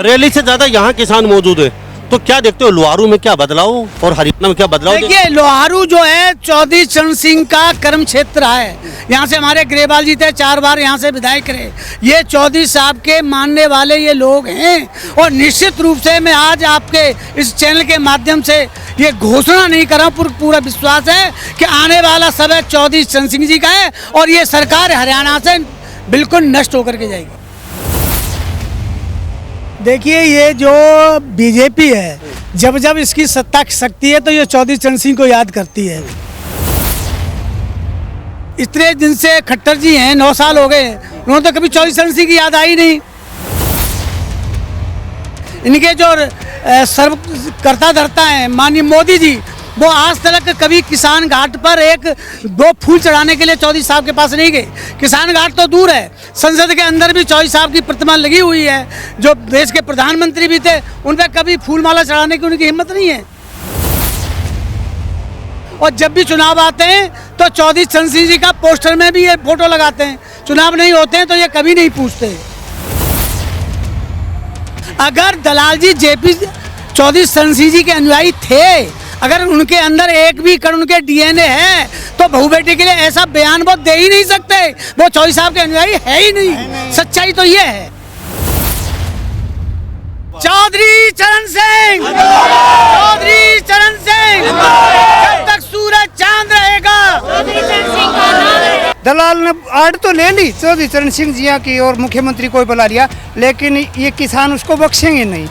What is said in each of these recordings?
Rally से ज्यादा यहाँ किसान मौजूद है, तो क्या देखते हो लोहारू में क्या बदलाव और हरियाणा में क्या बदलाव? देखिए, लोहारू जो है चौधरी चरण सिंह का कर्म क्षेत्र है। यहाँ से हमारे ग्रेवाल जी थे, 4 बार यहाँ से विधायक रहे। ये चौधरी साहब के मानने वाले ये लोग हैं और निश्चित रूप से मैं आज आपके इस चैनल के माध्यम से ये घोषणा नहीं कर रहा हूँ, पूरा विश्वास है कि आने वाला समय चौधरी चरण सिंह जी का है और ये सरकार हरियाणा से बिल्कुल नष्ट होकर के जाएगी। देखिए, ये जो बीजेपी है, जब जब इसकी सत्ता खिसकती है तो ये चौधरी चरण सिंह को याद करती है। इतने दिन से खट्टर जी हैं, 9 साल हो गए, उन्होंने तो कभी चौधरी चरण सिंह की याद आई नहीं। इनके जो सर्व करता धरता है माननीय मोदी जी, वो आज तक कभी किसान घाट पर 1-2 फूल चढ़ाने के लिए चौधरी साहब के पास नहीं गए। किसान घाट तो दूर है, संसद के अंदर भी चौधरी साहब की प्रतिमा लगी हुई है। जो देश के प्रधानमंत्री भी थे, उन पर कभी फूल माला चढ़ाने की उनकी हिम्मत नहीं है। और जब भी चुनाव आते हैं तो चौधरी चरण सिंह जी का पोस्टर में भी ये फोटो लगाते हैं। चुनाव नहीं होते हैं तो ये कभी नहीं पूछते। अगर दलाल जी जेपी चौधरी चरण सिंह जी के अनुयायी थे, अगर उनके अंदर एक भी कण उनके डीएनए है, तो बहू बेटी के लिए ऐसा बयान वो दे ही नहीं सकते। वो चौधरी साहब के अनुयायी है ही नहीं। सच्चाई तो ये है। चौधरी चरण सिंह, चौधरी चरण सिंह, जब तक सूरज चांद रहेगा। दलाल ने आड़ तो ले ली चौधरी चरण सिंह जी की और मुख्यमंत्री को बुला लिया, लेकिन ये किसान उसको बख्शेंगे नहीं।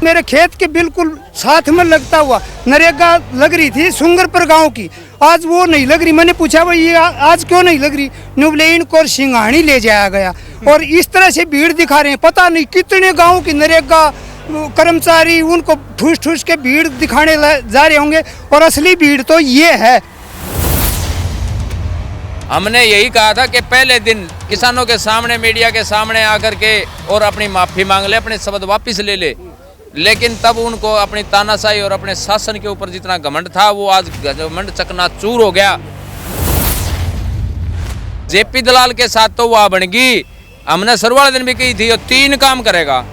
मेरे खेत के बिल्कुल साथ में लगता हुआ नरेगा लग रही थी सुंगरपुर गांव की, आज वो नहीं लग रही। मैंने पूछा भाई ये आज क्यों नहीं लग रही? नुबले इनको सिंघानी ले जाया गया और इस तरह से भीड़ दिखा रहे हैं। पता नहीं कितने गांव की नरेगा कर्मचारी उनको ठूस ठूस के भीड़ दिखाने जा रहे होंगे और असली भीड़ तो ये है। हमने यही कहा था कि पहले दिन किसानों के सामने, मीडिया के सामने आकर के और अपनी माफी मांग ले, अपने शब्द वापिस ले ले, लेकिन तब उनको अपनी तानाशाही और अपने शासन के ऊपर जितना घमंड था वो आज घमंड चकनाचूर हो गया। जेपी दलाल के साथ तो वह बन गई। हमने शुरुआत दिन भी कही थी, 3 काम करेगा,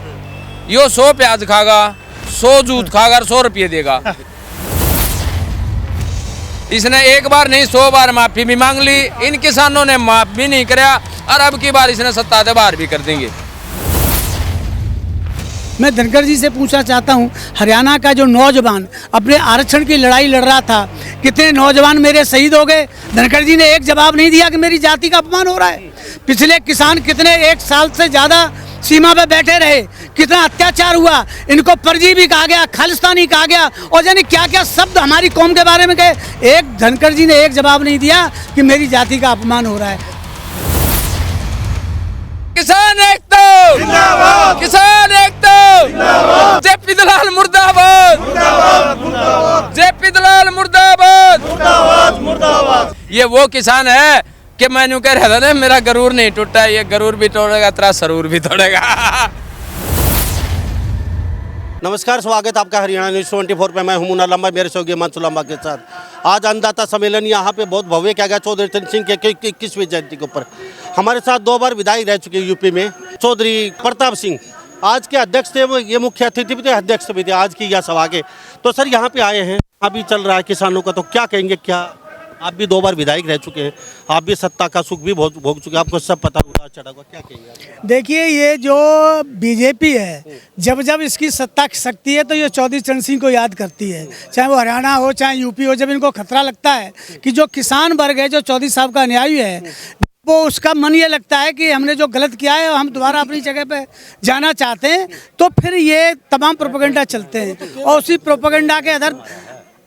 यो 100 प्याज खागा, 100 जूत खागा और 100 रुपये देगा। इसने एक बार नहीं 100 बार माफी भी मांग ली। इन किसानों ने माफ भी नहीं कराया और अब की बार इसने सत्ता से बाहर भी कर देंगे। मैं धनखड़ जी से पूछना चाहता हूं, हरियाणा का जो नौजवान अपने आरक्षण की लड़ाई लड़ रहा था, कितने नौजवान मेरे शहीद हो गए। धनखड़ जी ने एक जवाब नहीं दिया कि मेरी जाति का अपमान हो रहा है। पिछले किसान कितने 1 साल से ज़्यादा सीमा पे बैठे रहे, कितना अत्याचार हुआ, इनको परजीवी कहा गया, खालिस्तानी कहा गया और यानी क्या क्या शब्द हमारी कौम के बारे में कहे। एक धनखड़ जी ने एक जवाब नहीं दिया कि मेरी जाति का अपमान हो रहा है। किसान एक तो जिंदाबाद, किसान एक तो जिंदाबाद, जेपी दलाल मुर्दाबाद, मुर्दाबाद, जेपी दलाल मुर्दाबाद, मुर्दाबाद, मुर्दाबाद। ये वो किसान है कि मैं यूं कह रहा था ना, मेरा गरूर नहीं टूटा, ये गरूर भी तोड़ेगा, तेरा सरूर भी तोड़ेगा। नमस्कार, स्वागत आपका हरियाणा न्यूज़ 24 पे। मैं हूं मुन्ना लंबा, मेरे सहयोगी मंसू लंबा के साथ। आज अन्नदाता सम्मेलन यहाँ पे बहुत भव्य किया गया चौधरी चरण सिंह के 21वीं जयंती के ऊपर। हमारे साथ 2 बार विधायक रह चुके यूपी में चौधरी प्रताप सिंह आज के अध्यक्ष थे, वो ये मुख्य अतिथि भी थे, अध्यक्ष भी थे आज की यह सभा के। तो सर यहाँ पे आए हैं, अभी चल रहा है किसानों का, तो क्या कहेंगे? क्या आप भी 2 बार विधायक रह चुके हैं, आप भी सत्ता का सुख भी भोग चुके हैं, आपको सब पता उतार चढ़ा हुआ, क्या कहेंगे? देखिए, ये जो बीजेपी है, जब जब इसकी सत्ता खिसकती है तो ये चौधरी चरण सिंह को याद करती है। चाहे वो हरियाणा हो चाहे यूपी हो, जब इनको खतरा लगता है कि जो किसान वर्ग है, जो चौधरी साहब का अनुयायी है, वो उसका मन ये लगता है कि हमने जो गलत किया है हम दोबारा अपनी जगह पे जाना चाहते हैं, तो फिर ये तमाम प्रोपेगेंडा चलते हैं। और उसी प्रोपेगेंडा के आधार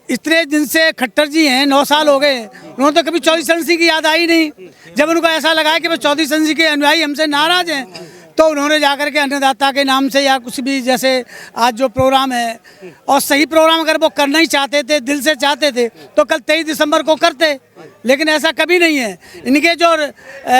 इतने दिन से खट्टर जी हैं, 9 साल हो गए, उन्होंने तो कभी चौधरी चरण सिंह की याद आई नहीं। जब उनको ऐसा लगा कि वो चौधरी चरण सिंह के अनुयायी हमसे नाराज हैं, तो उन्होंने जाकर के अन्नदाता के नाम से या कुछ भी, जैसे आज जो प्रोग्राम है, और सही प्रोग्राम अगर वो करना ही चाहते थे, दिल से चाहते थे, तो कल 23 दिसंबर को करते, लेकिन ऐसा कभी नहीं है। इनके जो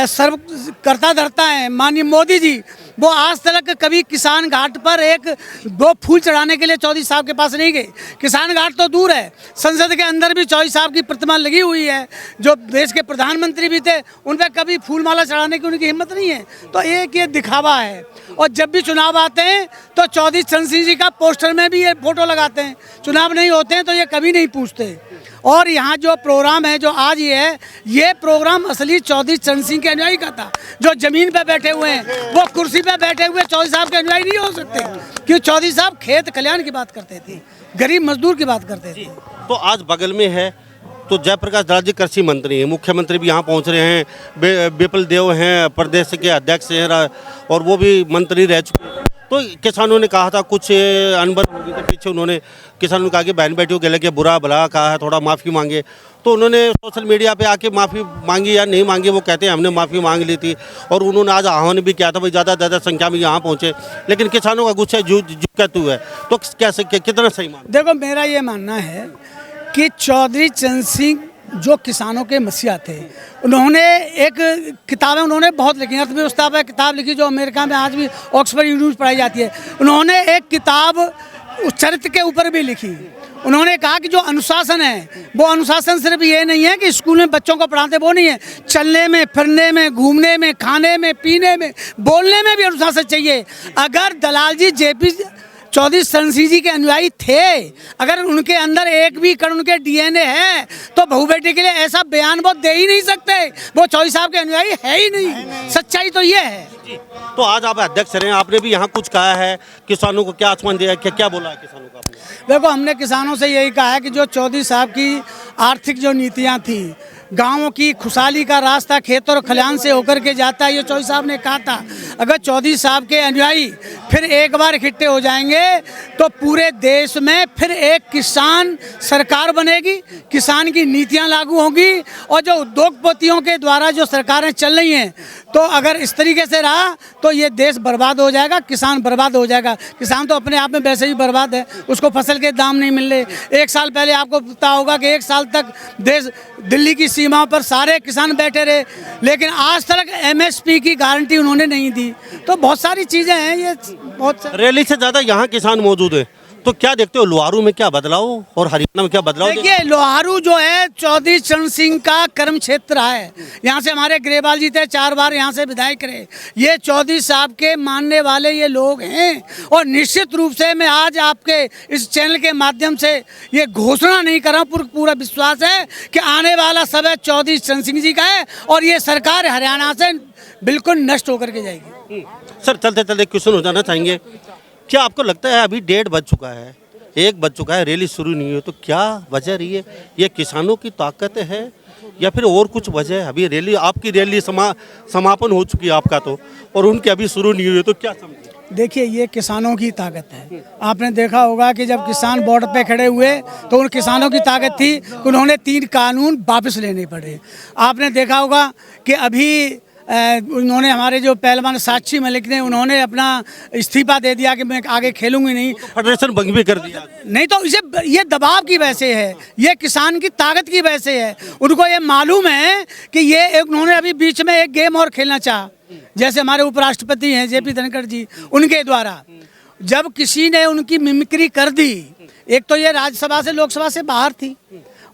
सर्व करता धरता है माननीय मोदी जी, वो आज तक कभी किसान घाट पर 1-2 फूल चढ़ाने के लिए चौधरी साहब के पास नहीं गए। किसान घाट तो दूर है, संसद के अंदर भी चौधरी साहब की प्रतिमा लगी हुई है। जो देश के प्रधानमंत्री भी थे, उन पर कभी फूल माला चढ़ाने की उनकी हिम्मत नहीं है। तो एक ये दिखावा है। और जब भी चुनाव आते हैं तो चौधरी चरण सिंह जी का पोस्टर में भी ये फोटो लगाते हैं, चुनाव नहीं होते हैं तो ये कभी नहीं पूछते। और यहाँ जो प्रोग्राम है जो आज ये है, ये प्रोग्राम असली चौधरी चरण सिंह के अनुयायी का था। जो जमीन पे बैठे हुए हैं वो कुर्सी पे बैठे हुए चौधरी साहब के अनुयायी नहीं हो सकते, क्योंकि चौधरी साहब खेत कल्याण की बात करते थे, गरीब मजदूर की बात करते थे। तो आज बगल में है तो जयप्रकाश दास जी कृषि मंत्री हैं, मुख्यमंत्री भी यहाँ पहुँच रहे हैं, विपुल देव हैं प्रदेश के अध्यक्ष हैं और वो भी मंत्री रह चुके हैं। तो किसानों ने कहा था कुछ अनबन होगी तो पीछे उन्होंने किसानों ने कहा कि बहन बेटियों के लगे बुरा भला कहा है, थोड़ा माफ़ी मांगे। तो उन्होंने सोशल मीडिया पे आके माफ़ी मांगी या नहीं मांगी, वो कहते हैं हमने माफ़ी मांग ली थी। और उन्होंने आज आह्वान भी किया था भाई ज़्यादा ज़्यादा संख्या में यहाँ पहुँचे, लेकिन किसानों का गुस्सा जुकतू है। तो कैसे कितना सही मान? देखो मेरा ये मानना है कि चौधरी चरण सिंह जो किसानों के मसीहा थे, उन्होंने एक किताबें उन्होंने बहुत लिखी, अर्थव्यवस्था पर किताब लिखी जो अमेरिका में आज भी ऑक्सफोर्ड यूनिवर्सिटी पढ़ाई जाती है। उन्होंने एक किताब उस चरित्र के ऊपर भी लिखी। उन्होंने कहा कि जो अनुशासन है वो अनुशासन सिर्फ ये नहीं है कि स्कूल में बच्चों को पढ़ाते, वो नहीं है, चलने में, फिरने में, घूमने में, खाने में, पीने में, बोलने में भी अनुशासन चाहिए। अगर दलाल जी जेपी चौधरी चरण सिंह जी के अनुयायी थे, अगर उनके अंदर एक भी कण उनके डीएनए है तो बहू बेटे के लिए ऐसा बयान वो दे ही नहीं सकते। वो चौधरी साहब के अनुयायी है ही नहीं, सच्चाई तो ये है। तो आज आप अध्यक्ष रहे, आपने भी यहाँ कुछ कहा है, किसानों को क्या आसमान दिया, क्या बोला है किसानों को आपने? देखो हमने किसानों से यही कहा है कि जो चौधरी साहब की आर्थिक जो नीतियाँ थी, गाँवों की खुशहाली का रास्ता खेत और खलिहान से होकर के जाता है, ये चौधरी साहब ने कहा था। अगर चौधरी साहब के अनुयायी फिर एक बार इकट्ठे हो जाएंगे तो पूरे देश में फिर एक किसान सरकार बनेगी, किसान की नीतियां लागू होंगी। और जो उद्योगपतियों के द्वारा जो सरकारें चल रही हैं, तो अगर इस तरीके से रहा तो ये देश बर्बाद हो जाएगा, किसान बर्बाद हो जाएगा। किसान तो अपने आप में वैसे ही बर्बाद है, उसको फसल के दाम नहीं मिल रहे। एक साल पहले आपको पता होगा कि एक साल तक देश दिल्ली की सीमा पर सारे किसान बैठे रहे, लेकिन आज तक एमएसपी की गारंटी उन्होंने नहीं दी। तो बहुत सारी चीज़ें हैं, ये बहुत रैली से ज़्यादा यहाँ किसान मौजूद है। तो क्या देखते हो लोहारू में क्या बदलाव और हरियाणा में क्या बदलाव? देखिए लोहारू जो है चौधरी चरण सिंह का कर्म क्षेत्र है। यहाँ से हमारे ग्रेवाल जी थे, 4 बार यहाँ से विधायक रहे। ये चौधरी साहब के मानने वाले ये लोग हैं। और निश्चित रूप से मैं आज आपके इस चैनल के माध्यम से ये घोषणा नहीं कर रहा हूँ, पूरा विश्वास है कि आने वाला समय चौधरी चरण सिंह जी का है और ये सरकार हरियाणा से बिल्कुल नष्ट होकर के जाएगी। सर चलते चलते क्वेश्चन हो जाना चाहेंगे, क्या आपको लगता है अभी 1:30 बज चुका है, 1 बज चुका है, रैली शुरू नहीं हुई, तो क्या वजह रही है? ये किसानों की ताकत है या फिर और कुछ वजह है? अभी रैली आपकी रैली समापन हो चुकी है आपका तो, और उनकी अभी शुरू नहीं हुई है, तो क्या समझे? देखिए ये किसानों की ताकत है। आपने देखा होगा कि जब किसान बॉर्डर पे खड़े हुए तो उन किसानों की ताकत थी कि उन्होंने 3 कानून वापस लेने पड़े। आपने देखा होगा कि अभी उन्होंने हमारे जो पहलवान साक्षी मलिक ने उन्होंने अपना इस्तीफा दे दिया कि मैं आगे खेलूंगी नहीं, फेडरेशन भंग भी कर दिया। नहीं तो ये दबाव की वजह से है, ये किसान की ताकत की वजह से है। उनको ये मालूम है कि ये उन्होंने अभी बीच में एक गेम और खेलना चाहा, जैसे हमारे उपराष्ट्रपति हैं जेपी धनखड़ जी, उनके द्वारा जब किसी ने उनकी मिमिक्री कर दी, एक तो ये राज्यसभा से लोकसभा से बाहर थी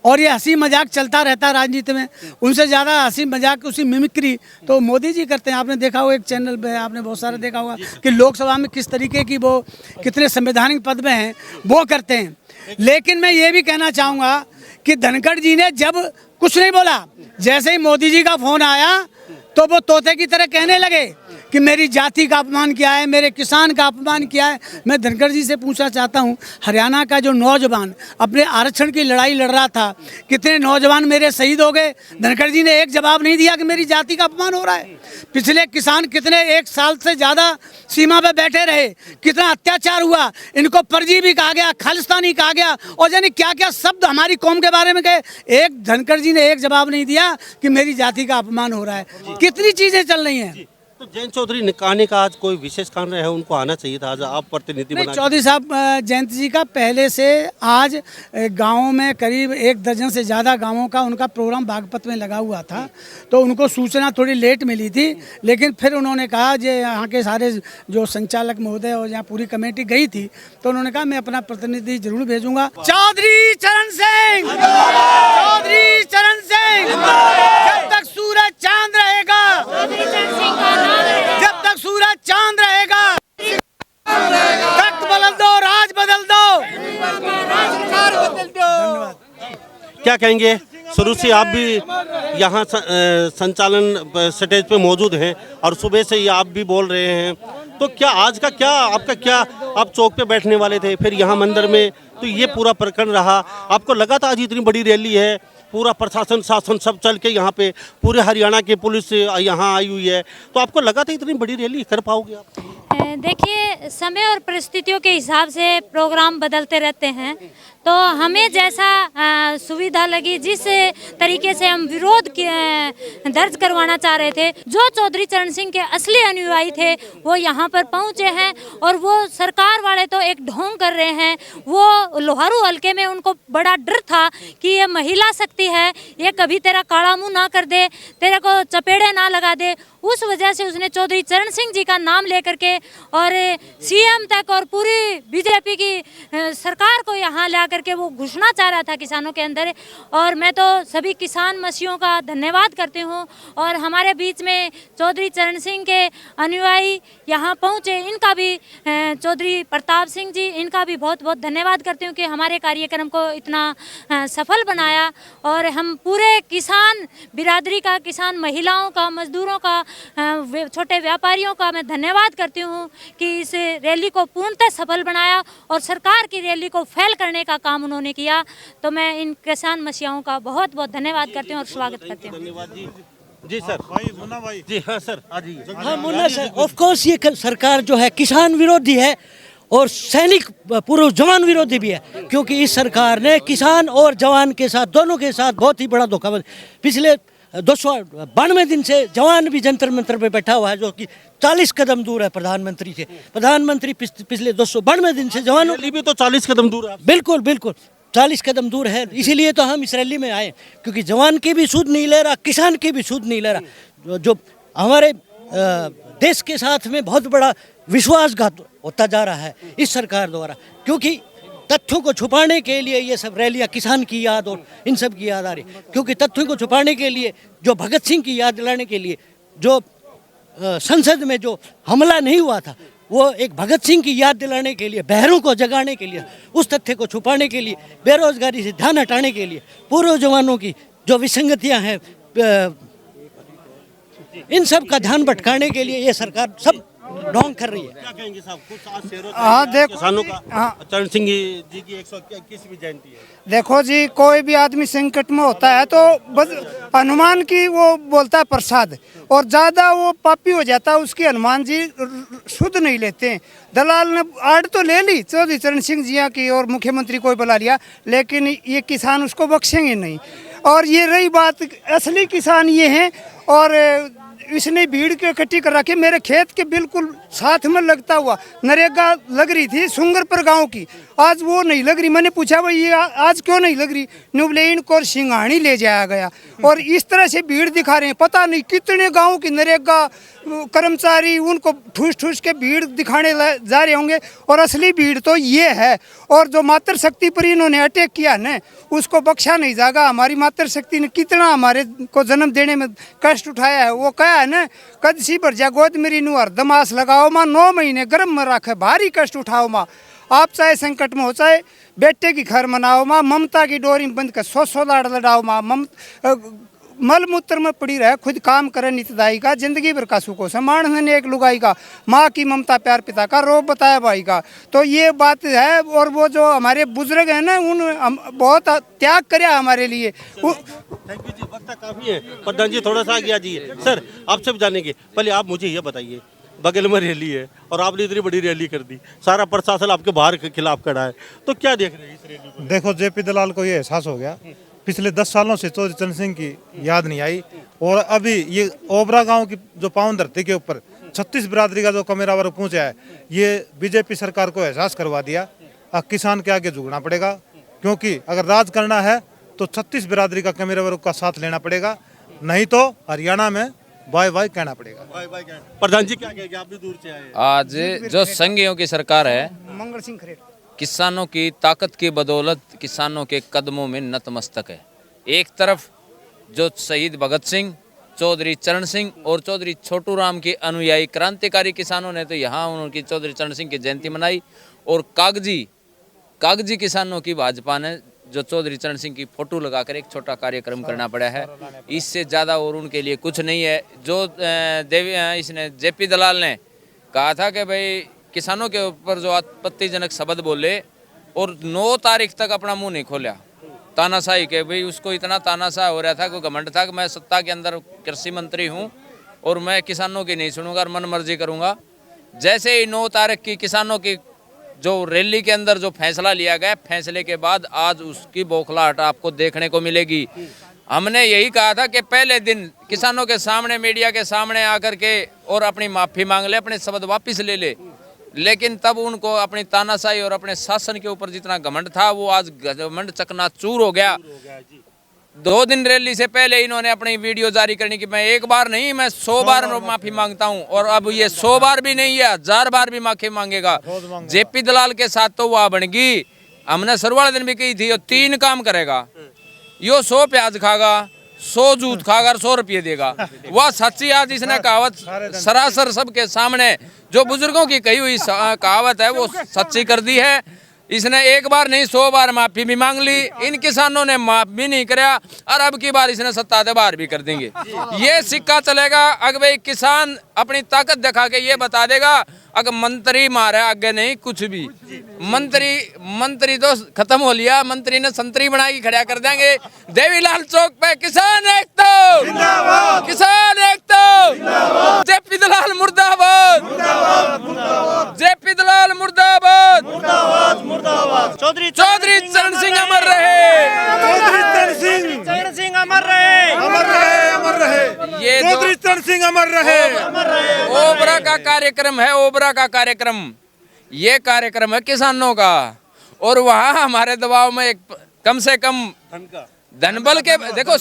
और ये हंसी मजाक चलता रहता राजनीति में, उनसे ज़्यादा हंसी मजाक उसी मिमिक्री तो मोदी जी करते हैं। आपने देखा होगा एक चैनल पे, आपने बहुत सारे देखा होगा कि लोकसभा में किस तरीके की वो कितने संवैधानिक पद में हैं वो करते हैं। लेकिन मैं ये भी कहना चाहूँगा कि धनखड़ जी ने जब कुछ नहीं बोला, जैसे ही मोदी जी का फोन आया तो वो तोते की तरह कहने लगे कि मेरी जाति का अपमान किया है, मेरे किसान का अपमान किया है। मैं धनखड़ जी से पूछना चाहता हूं, हरियाणा का जो नौजवान अपने आरक्षण की लड़ाई लड़ रहा था, कितने नौजवान मेरे शहीद हो गए? धनखड़ जी ने एक जवाब नहीं दिया कि मेरी जाति का अपमान हो रहा है। पिछले किसान कितने 1 साल से ज़्यादा सीमा पर बैठे रहे, कितना अत्याचार हुआ, इनको परजीवी कहा गया, खालिस्तानी कहा गया और यानी क्या क्या शब्द हमारी कौम के बारे में कहे। एक धनखड़ जी ने एक जवाब नहीं दिया कि मेरी जाति का अपमान हो रहा है। कितनी चीज़ें चल रही हैं। तो जयंत चौधरी निकालने का आज कोई विशेष कारण है, उनको आना चाहिए था, आज आप प्रतिनिधि बना। चौधरी साहब जयंत जी का पहले से आज गाँव में करीब 1 दर्जन से ज़्यादा गाँवों का उनका प्रोग्राम बागपत में लगा हुआ था, तो उनको सूचना थोड़ी लेट मिली थी। लेकिन फिर उन्होंने कहा, जो यहाँ के सारे जो संचालक महोदय और यहाँ पूरी कमेटी गई थी, तो उन्होंने कहा मैं अपना प्रतिनिधि जरूर भेजूंगा। चौधरी चरण सिंह, चौधरी चरण सिंह, जब तक सूरज चांद रहेगा, जब तक सूरज चांद रहेगा, कहेंगे? शुरू से आप भी यहाँ संचालन स्टेज पे मौजूद हैं और सुबह से ही आप भी बोल रहे हैं, तो क्या आज का क्या आपका क्या, आप चौक पे बैठने वाले थे, फिर यहाँ मंदिर में, तो ये पूरा प्रकरण रहा, आपको लगा था आज इतनी बड़ी रैली है, पूरा प्रशासन शासन सब चल के यहाँ पे पूरे हरियाणा की पुलिस यहाँ आई हुई है, तो आपको लगा था इतनी बड़ी रैली कर पाओगे आप? देखिए, समय और परिस्थितियों के हिसाब से प्रोग्राम बदलते रहते हैं, तो हमें जैसा सुविधा लगी, जिस तरीके से हम विरोध दर्ज करवाना चाह रहे थे, जो चौधरी चरण सिंह के असली अनुयायी थे वो यहाँ पर पहुँचे हैं और वो सरकार वाले तो एक ढोंग कर रहे हैं। वो लोहारू हलके में उनको बड़ा डर था कि ये महिला शक्ति है, ये कभी तेरा काला मुंह ना कर दे, तेरे को चपेड़े ना लगा दे, उस वजह से उसने चौधरी चरण सिंह जी का नाम लेकर के और सीएम तक और पूरी बीजेपी की सरकार को यहाँ ला करके वो घुसना चाह रहा था किसानों के अंदर। और मैं तो सभी किसान मसीहों का धन्यवाद करती हूँ और हमारे बीच में चौधरी चरण सिंह के अनुयायी यहाँ पहुँचे, इनका भी चौधरी प्रताप सिंह जी, इनका भी बहुत बहुत धन्यवाद करती हूँ कि हमारे कार्यक्रम को इतना सफल बनाया। और हम पूरे किसान बिरादरी का, किसान महिलाओं का, मजदूरों का, छोटे व्यापारियों का मैं धन्यवाद करती हूँ कि इस रैली को पूर्णतः सफल बनाया और सरकार की रैली को फेल करने का काम उन्होंने किया। तो मैं इन किसान मसीहाओं का बहुत बहुत धन्यवाद करती हूँ और स्वागत करती हूँ। धन्यवाद जी। जी सर, भाई मुन्ना भाई जी। हाँ सर, आ जाइए। हाँ मुन्ना सर, ऑफ कोर्स ये सरकार जो है किसान विरोधी है और सैनिक पूर्व जवान विरोधी भी है, क्योंकि इस सरकार ने किसान और जवान के साथ, दोनों के साथ बहुत ही बड़ा धोखा। पिछले 292 दिन से जवान भी जंतर मंतर पे बैठा हुआ है, जो कि 40 कदम दूर है प्रधानमंत्री से। प्रधानमंत्री पिछले 292 दिन से जवानों रैली भी तो 40 कदम दूर है। बिल्कुल बिल्कुल 40 कदम दूर है, इसीलिए तो हम इस रैली में आए, क्योंकि जवान की भी सूद नहीं ले रहा, किसान की भी सूद नहीं ले रहा, जो हमारे देश के साथ में बहुत बड़ा विश्वासघात होता जा रहा है इस सरकार द्वारा। क्योंकि तथ्यों को छुपाने के लिए ये सब रैलियां, किसान की याद और इन सब की याद आ रही, क्योंकि तथ्यों को छुपाने के लिए, जो भगत सिंह की याद दिलाने के लिए, जो संसद में जो हमला नहीं हुआ था, वो एक भगत सिंह की याद दिलाने के लिए, बहरों को जगाने के लिए, उस तथ्य को छुपाने के लिए, बेरोजगारी से ध्यान हटाने के लिए, पूर्व जवानों की जो विसंगतियां हैं, इन सब का ध्यान भटकाने के लिए ये सरकार सब ढोंग कर रही है। क्या कहेंगे साहब? कुछ आज शेरों देखो, किसानों का चरण सिंह जी की 121वीं जयंती है। देखो जी, कोई भी आदमी संकट में होता है तो बस हनुमान की वो बोलता है प्रसाद, और ज़्यादा वो पापी हो जाता है, उसकी हनुमान जी शुद्ध नहीं लेते हैं। दलाल ने आड़ तो ले ली चौधरी चरण सिंह जी की और मुख्यमंत्री को बुला लिया, लेकिन ये किसान उसको बख्शेंगे नहीं। और ये रही बात, असली किसान ये हैं, और इसने भीड़ के इकट्ठी कर रखी। मेरे खेत के बिल्कुल साथ में लगता हुआ नरेगा लग रही थी सुंगरपुर गांव की, आज वो नहीं लग रही। मैंने पूछा भाई ये आज क्यों नहीं लग रही, नुबले इनको सिंघाणी ले जाया गया। और इस तरह से भीड़ दिखा रहे हैं, पता नहीं कितने गांव की नरेगा कर्मचारी उनको ठूस ठूस के भीड़ दिखाने जा रहे होंगे, और असली भीड़ तो ये है। और जो मातृशक्ति पर इन्होंने अटैक किया न, उसको बख्शा नहीं जाएगा। हमारी मातृशक्ति ने कितना हमारे को जन्म देने में कष्ट उठाया है। वो कहा है न, कदसी पर जा गोद मेरी नु हरदम आस लगाओ माँ, 9 महीने गर्म में रखे भारी कष्ट उठाओ माँ। आप चाहे संकट में हो, चाहे बेटे की खैर मनाओ माँ, ममता की डोरी बंद कर 100 लाड़ लड़ाओ माँ। मल मूत्र में पड़ी रहे, खुद काम करे नितदाई का, जिंदगी भर का सुखो समान है एक लुगाई का, माँ की ममता प्यार पिता का, रोब बताया भाई का। तो ये बात है। और वो जो हमारे बुजुर्ग हैं ना, उन बहुत त्याग कराया हमारे लिए। थैंक यू जी, वक्त काफ़ी है। प्रधान जी थोड़ा सा आगे आ जाइए। सर, आपसे भी जानेंगे, पहले आप मुझे ये बताइए, बगल में रैली है और आपने इतनी बड़ी रैली कर दी, सारा प्रशासन आपके बाहर के खिलाफ खड़ा है, तो क्या देख रहे हैं इस रैली को? देखो, जेपी दलाल को ये एहसास हो गया, पिछले 10 सालों से चौधरी चरण सिंह की याद नहीं आई, और अभी ये ओबरा गांव की जो पावन धरती के ऊपर 36 बिरादरी का जो कमेरा वर्ग पहुंचा है, ये बीजेपी सरकार को एहसास करवा दिया। अब किसान के आगे झुकना पड़ेगा, क्योंकि अगर राज करना है तो 36 बिरादरी का कमेरा वर्ग का साथ लेना पड़ेगा, नहीं तो हरियाणा में बाय बाय कहना पड़ेगा। प्रधान जी क्या कहेंगे, आप भी दूर से आए? आज जो संघियों की सरकार है, मंगल सिंह खरेड़ किसानों की ताकत की बदौलत किसानों के कदमों में नतमस्तक है। एक तरफ जो शहीद भगत सिंह, चौधरी चरण सिंह और चौधरी छोटू राम के अनुयायी क्रांतिकारी किसानों ने तो यहाँ उनकी चौधरी चरण सिंह की जयंती मनाई, और कागजी किसानों की भाजपा ने जो चौधरी चरण सिंह की फोटो लगाकर एक छोटा कार्यक्रम करना पड़ा है। इससे ज़्यादा और उनके लिए कुछ नहीं है। जो इसने जेपी दलाल ने कहा था कि भाई किसानों के ऊपर जो आपत्तिजनक शब्द बोले और 9 तारीख तक अपना मुंह नहीं खोला, तानाशाही के भाई उसको इतना तानाशाह हो रहा था, कोई घमंड था कि मैं सत्ता के अंदर कृषि मंत्री हूँ और मैं किसानों की नहीं सुनूंगा और मन मर्जी करूँगा। जैसे ही 9 तारीख की किसानों की जो रैली के अंदर जो फैसला लिया गया, फैसले के बाद आज उसकी बौखलाहट आपको देखने को मिलेगी। हमने यही कहा था कि पहले दिन किसानों के सामने, मीडिया के सामने आकर के और अपनी माफ़ी मांग ले, अपने शब्द वापस ले ले, लेकिन तब उनको अपनी तानाशाही और अपने शासन के ऊपर जितना घमंड था वो आज घमंड चकनाचूर हो गया। 2 दिन रैली से पहले इन्होंने अपनी वीडियो जारी करनी कि मैं एक बार नहीं, मैं 100 बार माफी मांगता हूं, और अब ये 100 बार भी नहीं है, 1000 बार भी माफी मांगेगा। जेपी दलाल के साथ तो वह बनेगी, हमने सरवाले दिन भी कही थी, ये 3 काम करेगा, यो 100 प्याज खागा, 100 जूत खागा और 100 रुपये देगा। वह सच्ची आज इसने कहावत सरासर सबके सामने जो बुजुर्गों की कही हुई कहावत है वो सच्ची कर दी है। इसने एक बार नहीं 100 बार माफी भी मांग ली, इन किसानों ने माफ भी नहीं कराया और अब की बार इसने 7 बार भी कर देंगे। ये सिक्का चलेगा। अगर भाई किसान अपनी ताकत दिखा के ये बता देगा, अगर मंत्री मारे आगे नहीं कुछ भी, मंत्री तो खत्म हो लिया, मंत्री ने संतरी बना के खड़ा कर देंगे। देवीलाल चौक पे किसान एक तो जिंदाबाद, किसान एक तो जिंदाबाद, जेपी दलाल मुर्दाबाद, जेपी दलाल मुर्दाबाद, मुर्दाबाद, मुर्दाबाद। चौधरी चरण सिंह अमर रहे, चौधरी चरण सिंह अमर रहे, अमर रहे, अमर रहे। ये चौधरी चरण सिंह अमर रहे, अमर रहे। ओबरा का कार्यक्रम है, ओबरा का कार्यक्रम, ये कार्यक्रम है किसानों का, और वहाँ हमारे दबाव में एक कम से कम धनबल के देखो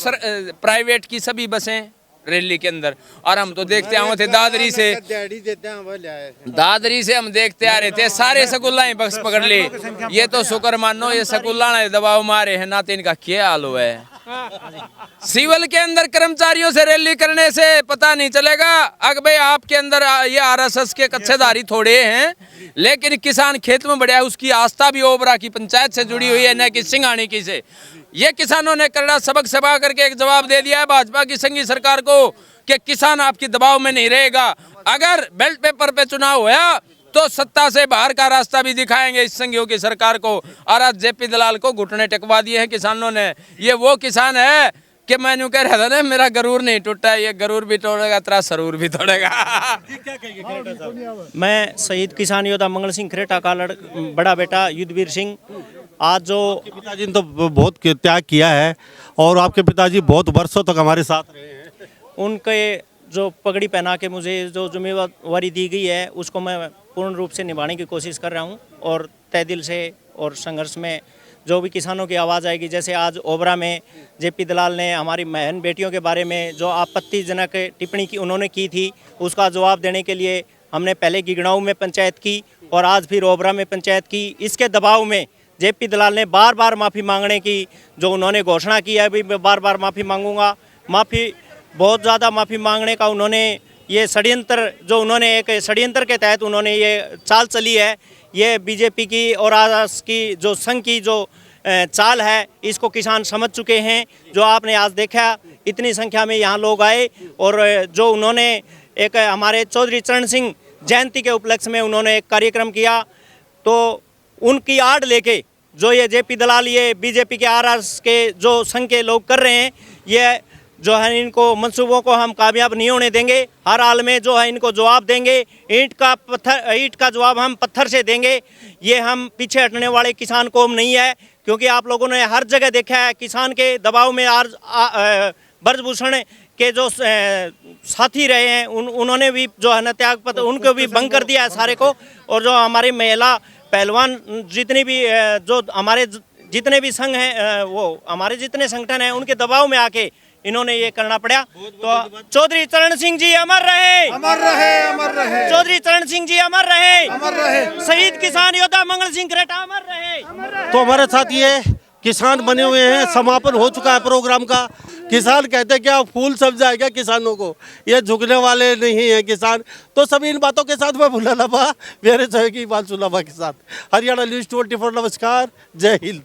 प्राइवेट की सभी बसें रैली के अंदर, और हम तो देखते आए थे दादरी से हम देखते आ रहे थे, सारे सकुल्ला ही बस पकड़ ली। ये तो शुक्र मानो ये सकुल्ला ने दबाव मारे हैं ना, तो इनका क्या हाल हुआ है। सिविल के अंदर कर्मचारियों से रैली करने से पता नहीं चलेगा अगर भाई आपके अंदर ये आरएसएस के कच्चेदारी थोड़े हैं, लेकिन किसान खेत में बढ़िया, उसकी आस्था भी ओबरा की पंचायत से जुड़ी हुई है, न कि सिंघानी की से। ये किसानों ने करड़ा सबक सभा करके एक जवाब दे दिया है भाजपा की संघीय सरकार को कि किसान आपके दबाव में नहीं रहेगा। अगर बेल्ट पेपर पे चुनाव होया तो सत्ता से बाहर का रास्ता भी दिखाएंगे इस संघियों की सरकार को। और आज जेपी दलाल को घुटने टेकवा दिए हैं किसानों ने। ये वो किसान है कि मैं यूं कह रहा था ना, मेरा गरूर नहीं टूटा, ये गरूर भी तोड़ेगा, तेरा सरूर भी तोड़ेगा। मैं शहीद किसान योद्धा मंगल सिंह खरेटा का बड़ा बेटा युद्धवीर सिंह। आज जो पिताजी ने तो बहुत त्याग किया है और आपके पिताजी बहुत वर्षों तक हमारे साथ रहे हैं। उनके जो पगड़ी पहना के मुझे जो जिम्मेवारी दी गई है उसको मैं पूर्ण रूप से निभाने की कोशिश कर रहा हूं, और तय दिल से और संघर्ष में जो भी किसानों की आवाज़ आएगी। जैसे आज ओबरा में जेपी दलाल ने हमारी बहन बेटियों के बारे में जो आपत्तिजनक टिप्पणी की उन्होंने की थी, उसका जवाब देने के लिए हमने पहले गिगड़ाऊ में पंचायत की और आज फिर ओबरा में पंचायत की। इसके दबाव में जेपी दलाल ने बार बार माफ़ी मांगने की जो उन्होंने घोषणा की है, अभी मैं बार बार माफ़ी मांगूंगा। माफ़ी बहुत ज़्यादा माफ़ी मांगने का उन्होंने ये षड्यंत्र, जो उन्होंने एक षड्यंत्र के तहत उन्होंने ये चाल चली है, ये बीजेपी की और आरएसएस की जो संघ की जो चाल है, इसको किसान समझ चुके हैं। जो आपने आज देखा इतनी संख्या में यहाँ लोग आए और जो उन्होंने एक हमारे चौधरी चरण सिंह जयंती के उपलक्ष्य में उन्होंने एक कार्यक्रम किया, तो उनकी आड़ लेके जो ये जेपी दलाल, ये बीजेपी के आरएसएस के जो संघ के लोग कर रहे हैं, ये जो है इनको मंसूबों को हम कामयाब नहीं होने देंगे। हर हाल में जो है इनको जवाब देंगे। ईंट का जवाब हम पत्थर से देंगे। ये हम पीछे हटने वाले किसान कौम नहीं है, क्योंकि आप लोगों ने हर जगह देखा है किसान के दबाव में आज ब्रजभूषण के जो साथी रहे हैं उन्होंने भी जो है न त्याग पत्र उनको भी भंग कर दिया है सारे को। और जो हमारे महिला पहलवान जितनी भी जो हमारे जितने भी संघ हैं, वो हमारे जितने संगठन हैं, उनके दबाव में आके इन्होंने ये करना पड़ा। तो चौधरी चरण सिंह जी अमर रहे, अमर रहे, अमर रहे। चौधरी चरण सिंह जी अमर रहे, अमर रहे। शहीद किसान योद्धा मंगल सिंह खरेटा अमर रहे। तो हमारे साथ ये किसान बने हुए हैं। समापन हो चुका है प्रोग्राम का। किसान कहते क्या फूल सब जाएगा किसानों को, ये झुकने वाले नहीं है किसान। तो सभी इन बातों के साथ मैं भूला लबा मेरे सहयोगी हिमांशु लंबा के साथ। हरियाणा न्यूज़ 24 नमस्कार, जय हिंद।